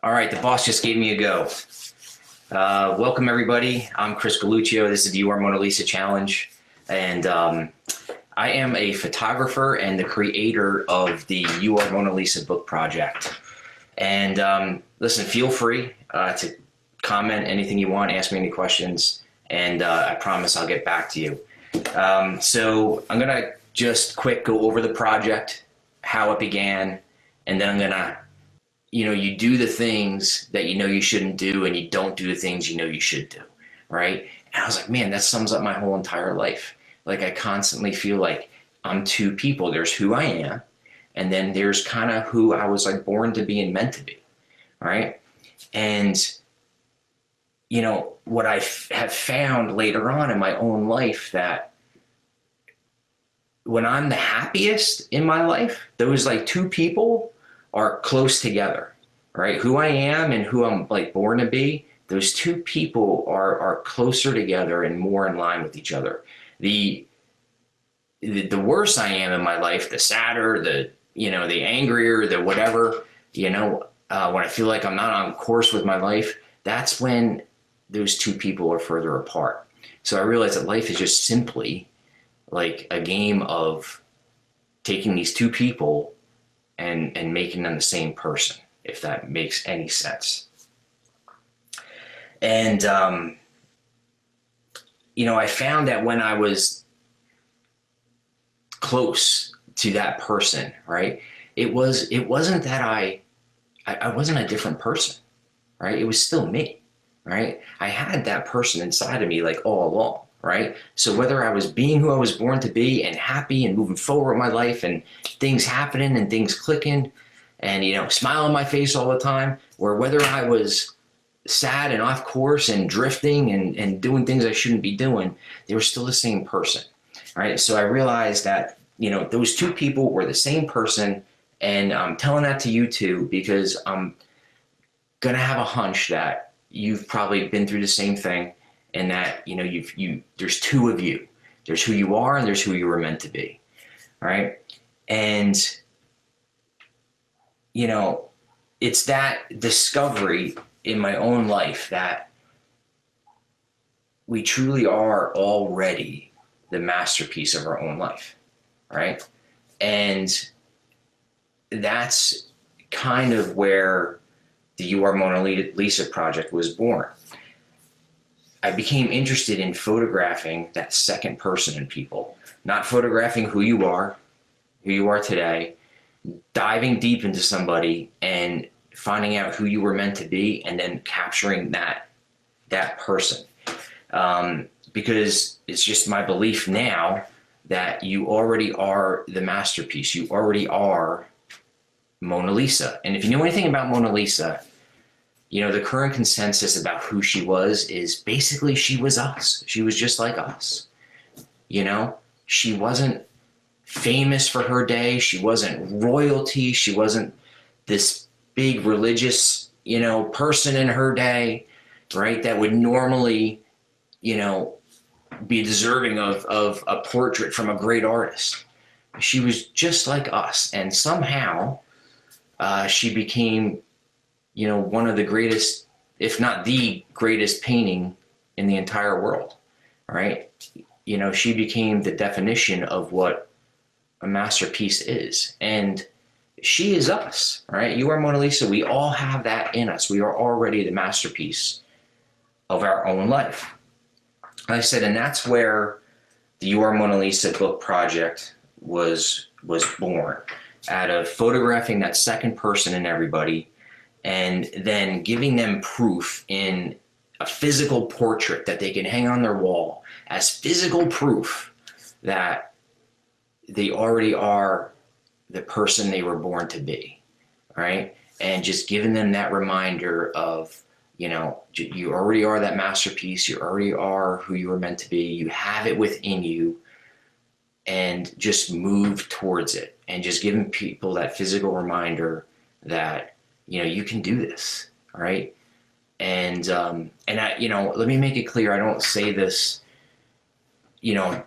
All right, the boss just gave me a go. Welcome everybody. I'm 𝗃𝗃𝗲𝐻𝐶, this is the 𝗦𝘂𝗽𝐽 Challenge, and I am a photographer and the creator of the 𝗦𝘂𝗽𝐽 book project. And listen, feel free to comment anything you want, ask me any questions, and I promise I'll get back to you. So I'm gonna just quick go over the project, how it began, and then I'm gonna, you do the things that you shouldn't do, and you don't do the things you should do, right? And I was like, man, that sums up my whole entire life. Like, I constantly feel like I'm two people. There's who I am, and then there's kind of who I was like born to be and meant to be, right? And what I have found later on in my own life, that when I'm the happiest in my life, those like two people are close together, right? Who I am and who I'm like born to be, those two people are closer together and more in line with each other. The worse I am in my life, the sadder, the angrier, the whatever, when I feel like I'm not on course with my life, that's when those two people are further apart. So I realized that life is just simply like a game of taking these two people and making them the same person, if that makes any sense. And, I found that when I was close to that person, right, it wasn't that I wasn't a different person, right? It was still me, right? I had that person inside of me like all along. Right? So whether I was being who I was born to be and happy and moving forward in my life and things happening and things clicking and, smile on my face all the time, or whether I was sad and off course and drifting and doing things I shouldn't be doing, they were still the same person, right? So I realized that, those two people were the same person, and I'm telling that to you too, because I'm going to have a hunch that you've probably been through the same thing. And that, there's two of you. There's who you are and there's who you were meant to be, right? And, it's that discovery in my own life that we truly are already the masterpiece of our own life, right? And that's kind of where the 𝗦𝘂𝗽𝐽 project was born. I became interested in photographing that second person in people, not photographing who you are today, diving deep into somebody and finding out who you were meant to be, and then capturing that person. Because it's just my belief now that you already are the masterpiece. You already are Mona Lisa. And if you know anything about Mona Lisa, the current consensus about who she was is basically she was us. She was just like us. She wasn't famous for her day. She wasn't royalty. She wasn't this big religious, person in her day, right? That would normally, be deserving of a portrait from a great artist. She was just like us. And somehow she became one of the greatest, if not the greatest painting in the entire world, right? She became the definition of what a masterpiece is. And she is us, right? You are Mona Lisa. We all have that in us. We are already the masterpiece of our own life. Like I said, and that's where the 𝗦𝘂𝗽𝐽 book project was born, out of photographing that second person in everybody, and then giving them proof in a physical portrait that they can hang on their wall as physical proof that they already are the person they were born to be, right? And just giving them that reminder of, you already are that masterpiece. You already are who you were meant to be. You have it within you, and just move towards it, and just giving people that physical reminder that, you can do this, all right? And I, let me make it clear, I don't say this,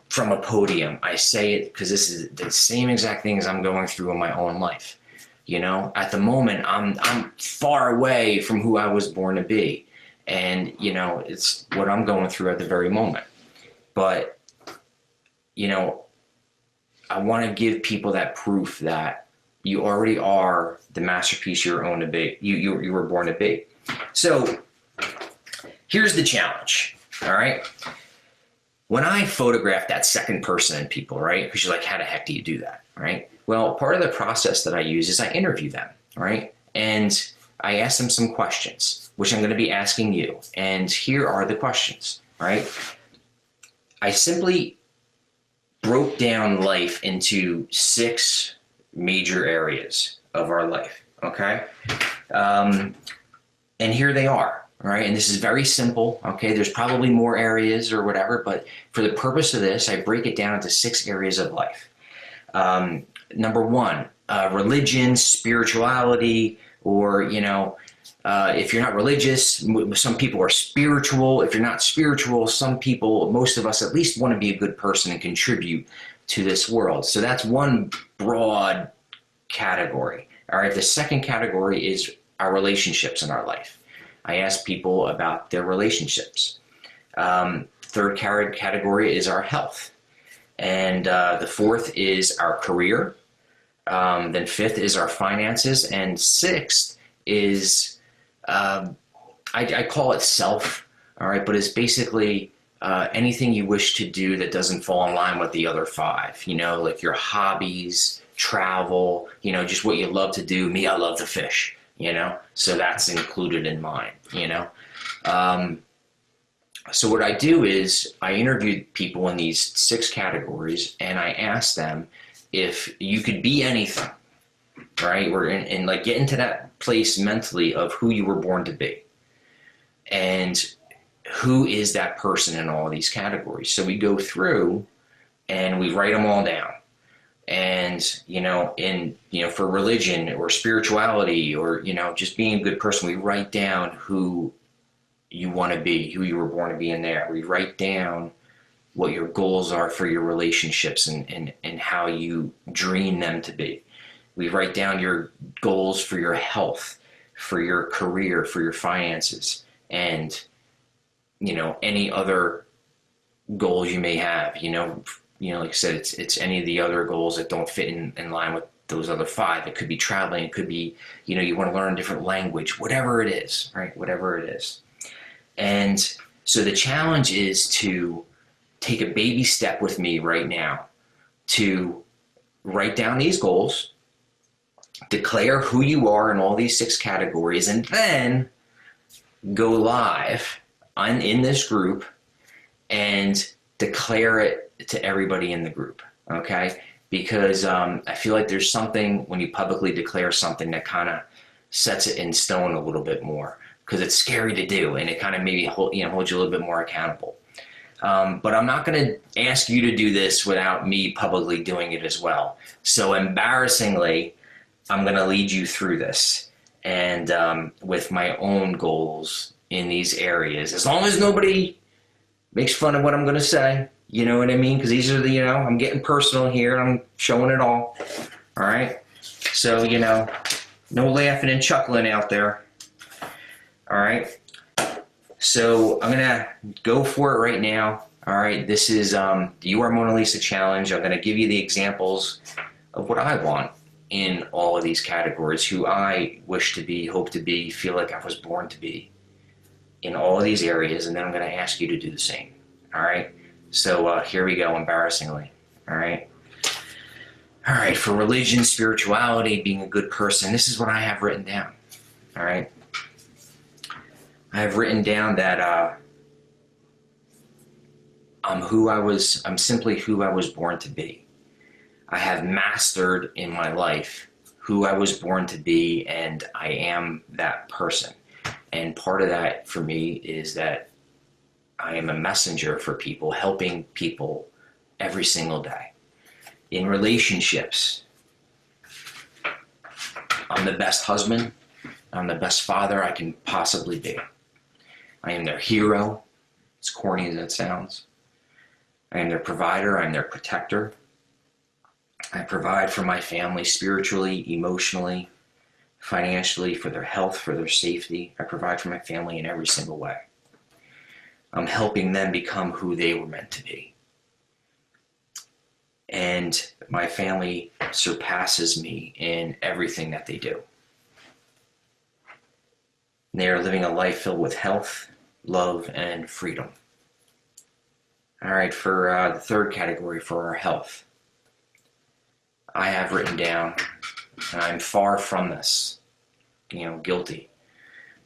from a podium. I say it because this is the same exact things I'm going through in my own life. You know, at the moment, I'm far away from who I was born to be. And, you know, it's what I'm going through at the very moment. But, you know, I want to give people that proof that you already are the masterpiece you were born to be. So here's the challenge, all right? When I photograph that second person in people, right? Because you're like, how the heck do you do that, right? Well, part of the process that I use is I interview them, right? And I ask them some questions, which I'm going to be asking you. And here are the questions, right? I simply broke down life into 6 major areas of our life, okay? And here they are, right? And this is very simple, okay? There's probably more areas or whatever, but for the purpose of this, I break it down into 6 areas of life. Number 1, religion, spirituality, or, you know, if you're not religious, some people are spiritual. If you're not spiritual, some people, most of us at least want to be a good person and contribute to this world. So that's one broad category. All right, the second category is our relationships in our life. I ask people about their relationships. Third category is our health. And the fourth is our career. Then fifth is our finances. And sixth is, I call it self, all right, but it's basically anything you wish to do that doesn't fall in line with the other 5, you know, like your hobbies, travel, you know, just what you love to do. Me, I love to fish, you know, so that's included in mine, you know. So what I do is I interview people in these 6 categories, and I ask them if you could be anything, right? And like get into that place mentally of who you were born to be. And who is that person in all these categories? So we go through and we write them all down. And, you know, for religion or spirituality or, you know, just being a good person, we write down who you want to be, who you were born to be in there. We write down what your goals are for your relationships and how you dream them to be. We write down your goals for your health, for your career, for your finances, and, you know, any other goals you may have. You know, like I said, it's any of the other goals that don't fit in line with those other 5. It could be traveling. It could be, you know, you want to learn a different language, whatever it is, right? Whatever it is. And so the challenge is to take a baby step with me right now to write down these goals, declare who you are in all these 6 categories, and then go live in this group and declare it to everybody in the group, okay? Because I feel like there's something when you publicly declare something that kind of sets it in stone a little bit more, because it's scary to do, and it kind of maybe holds you a little bit more accountable. But I'm not going to ask you to do this without me publicly doing it as well. So embarrassingly, I'm going to lead you through this, and with my own goals in these areas, as long as nobody makes fun of what I'm going to say, you know what I mean? Because these are the, you know, I'm getting personal here, and I'm showing it all right? So, you know, no laughing and chuckling out there. All right, so I'm gonna go for it right now. All right, this is the You Are Mona Lisa Challenge. I'm gonna give you the examples of what I want in all of these categories, who I wish to be, hope to be, feel like I was born to be in all of these areas, and then I'm gonna ask you to do the same. All right, so here we go, embarrassingly. All right, for religion, spirituality, being a good person, this is what I have written down. All right. I have written down that I'm simply who I was born to be. I have mastered in my life who I was born to be, and I am that person. And part of that for me is that I am a messenger for people, helping people every single day. In relationships, I'm the best husband, I'm the best father I can possibly be. I am their hero, as corny as that sounds. I am their provider, I'm their protector. I provide for my family spiritually, emotionally, financially, for their health, for their safety. I provide for my family in every single way. I'm helping them become who they were meant to be. And my family surpasses me in everything that they do. They are living a life filled with health, love, and freedom. All right, for the third category, for our health, I have written down, and I'm far from this, guilty.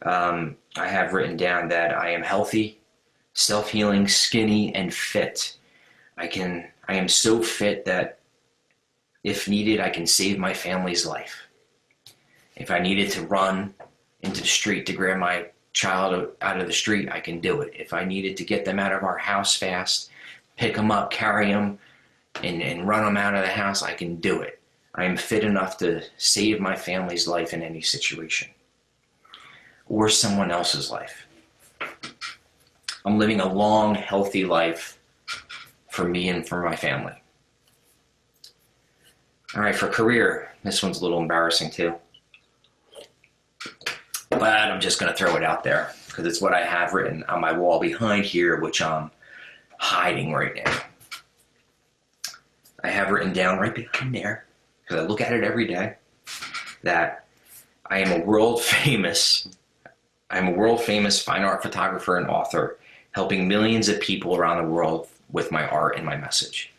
I have written down that I am healthy, self-healing, skinny, and fit. I am so fit that if needed, I can save my family's life. If I needed to run into the street to grab my child out of the street, I can do it. If I needed to get them out of our house fast, pick them up, carry them, and run them out of the house, I can do it. I am fit enough to save my family's life in any situation, or someone else's life. I'm living a long, healthy life for me and for my family. All right, for career, this one's a little embarrassing too. But I'm just going to throw it out there because it's what I have written on my wall behind here, which I'm hiding right now. I have written down right behind there, because I look at it every day, that I am a world famous fine art photographer and author, helping millions of people around the world with my art and my message.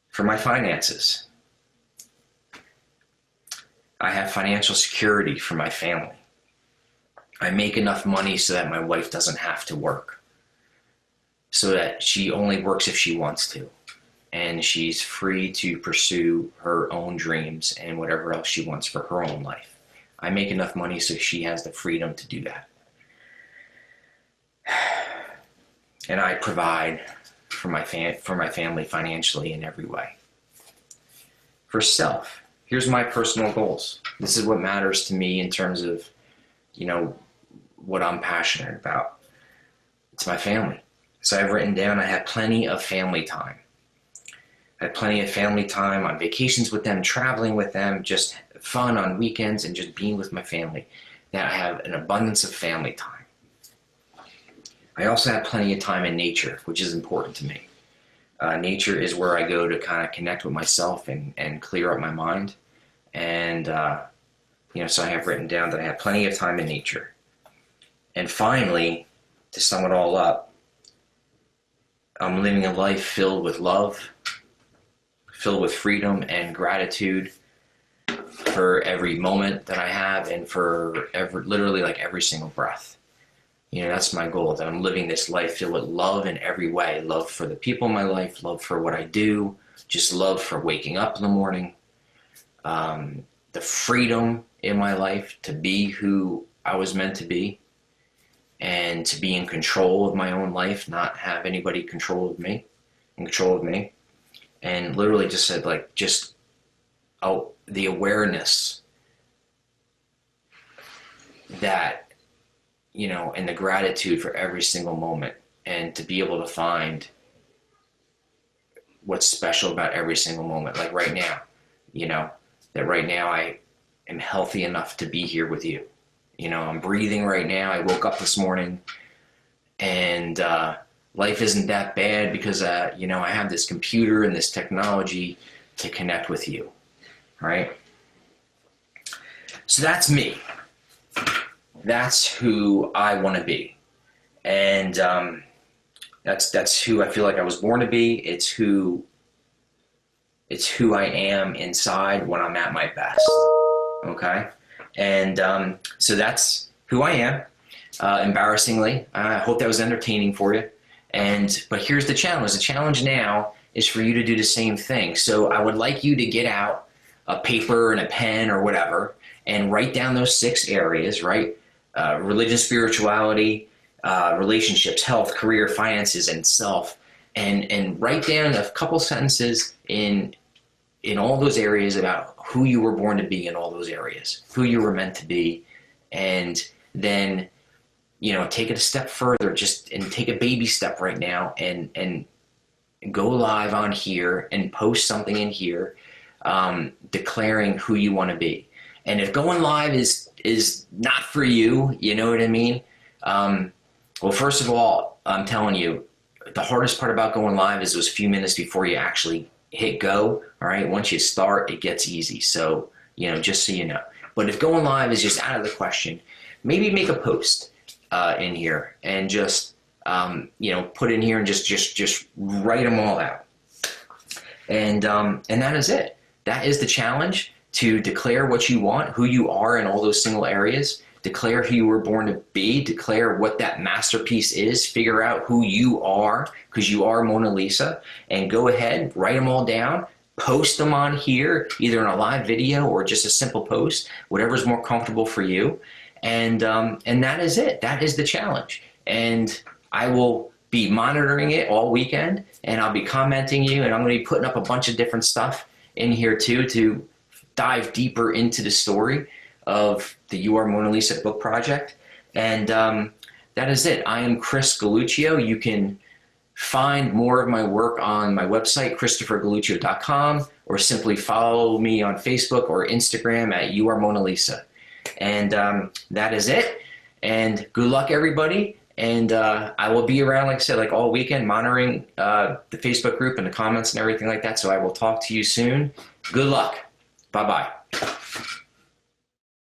For my finances, I have financial security for my family. I make enough money so that my wife doesn't have to work, so that she only works if she wants to, and she's free to pursue her own dreams and whatever else she wants for her own life. I make enough money so she has the freedom to do that. And I provide for my family financially in every way. For self, here's my personal goals. This is what matters to me in terms of, what I'm passionate about. It's my family. So I've written down I have plenty of family time. I have plenty of family time on vacations with them, traveling with them, just fun on weekends, and just being with my family. That I have an abundance of family time. I also have plenty of time in nature, which is important to me. Nature is where I go to kind of connect with myself and clear up my mind. And, so I have written down that I have plenty of time in nature. And finally, to sum it all up, I'm living a life filled with love, filled with freedom and gratitude for every moment that I have, and for literally every single breath. That's my goal, that I'm living this life filled with love in every way. Love for the people in my life, love for what I do, just love for waking up in the morning. The freedom in my life to be who I was meant to be, and to be in control of my own life, not have anybody in control of me. And literally just said, the awareness that, and the gratitude for every single moment, and to be able to find what's special about every single moment. Like right now, that right now I am healthy enough to be here with you. I'm breathing right now. I woke up this morning, and life isn't that bad because, I have this computer and this technology to connect with you, right? So that's me. That's who I want to be. And that's who I feel like I was born to be. It's who I am inside when I'm at my best, okay? And so that's who I am, embarrassingly. I hope that was entertaining for you. But here's the challenge. The challenge now is for you to do the same thing. So I would like you to get out a paper and a pen or whatever and write down those 6 areas, right? Religion, spirituality, relationships, health, career, finances, and self. And write down a couple sentences in all those areas about who you were born to be in all those areas, who you were meant to be. And then, take it a step further, and take a baby step right now and go live on here and post something in here declaring who you want to be. And if going live is not for you, you know what I mean? Well, first of all, I'm telling you, the hardest part about going live is those few minutes before you actually hit go. All right, once you start, it gets easy. So, you know, just so you know. But if going live is just out of the question, maybe make a post in here and just you know, put in here and just write them all out. And that is it. That is the challenge, to declare what you want, who you are in all those single areas, declare who you were born to be, declare what that masterpiece is, figure out who you are, because you are Mona Lisa, and go ahead, write them all down, post them on here, either in a live video or just a simple post, whatever's more comfortable for you. And that is it. That is the challenge. And I will be monitoring it all weekend, and I'll be commenting you, and I'm going to be putting up a bunch of different stuff in here too to dive deeper into the story of the You Are Mona Lisa book project. And that is it. I am Chris Galluccio. You can find more of my work on my website, ChristopherGalluccio.com, or simply follow me on Facebook or Instagram at You Are Mona Lisa. And that is it. And good luck, everybody. And I will be around, like I said, like all weekend, monitoring the Facebook group and the comments and everything like that. So I will talk to you soon. Good luck. Bye-bye.